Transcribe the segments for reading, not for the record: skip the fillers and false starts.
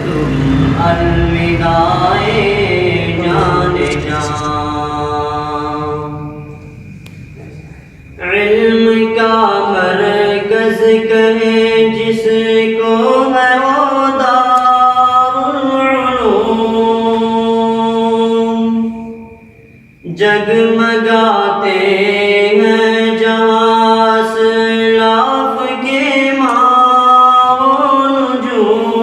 تم الوداع جان جان. علم کا مرکز کہیں جس کو ہے وہ دارالعلوم. جگمگاتے ہیں جہاں اسلاف کے ماں و نجوم.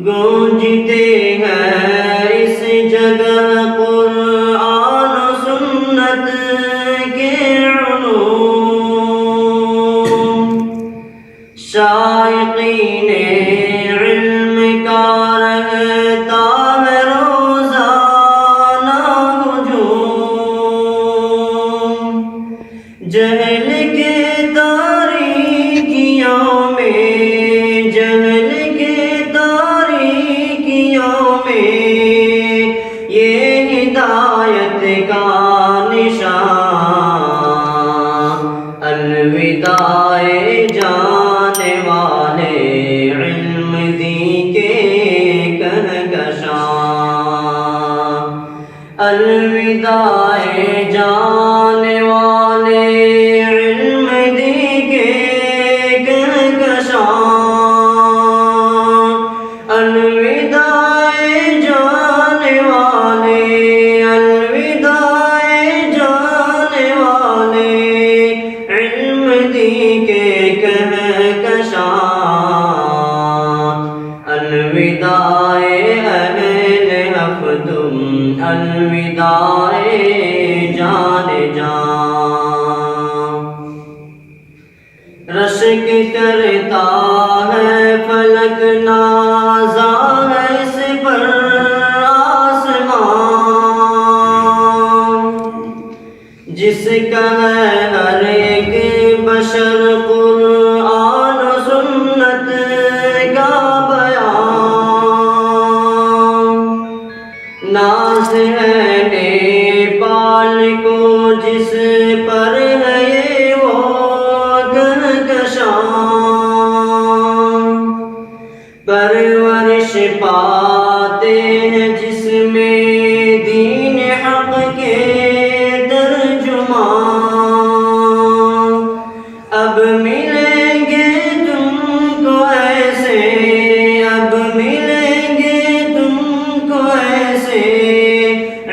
گونجتے ہیں اس جگہ قرآن و سنت کے علوم. شائقین علم کا رہتا ہے روزانہ ہجوم. جہل کے تاریکیوں میں یہ ہدایت کا نشان. الوداع جانے والے علم دی کے کہکشاں. الوداع جانے والے علم دی کے کہکشاں. الوداع جانے والے علم دی کے کہکشاں. الوداع اہل حق تم الوداع جان جان. رشک کرتا ہے فلک نازاں ہے اس پر آسمان. جس کا ہے ہر ایک بشر قرآن و سنت کا بیان. ناز ہے نیپال کو جس پر ہے یہ وہ کہکشاں. پرورش پاتے ہیں جس میں دین حق کے ترجمان. اب ملیں گے تم کو ایسے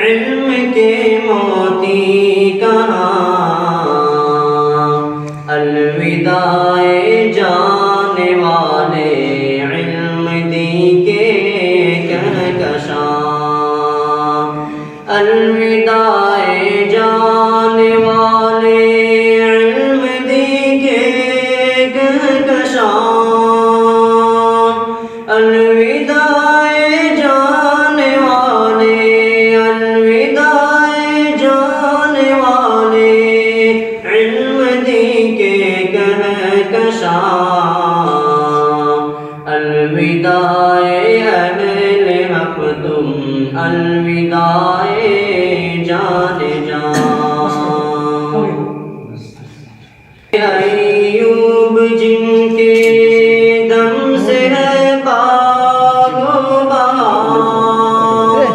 علم کے موتی کہاں. الوداع جانے والے علم دی کے کہکشاں. الوداع جانے والے علم دی کے کہکشاں. الوداع جانے والے علم دی کے کہکشاں. الوداع اہل حق تم الوداع جان جان. ایوب جن کے دم سے ہے باغ و بہار.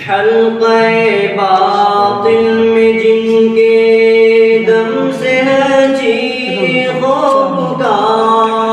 حلقہ باطل میں جن کے دم سے ہے چیخ و پکار.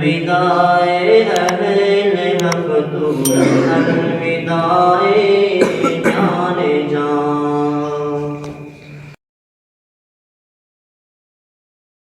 الوداع اہل حق تم الوداع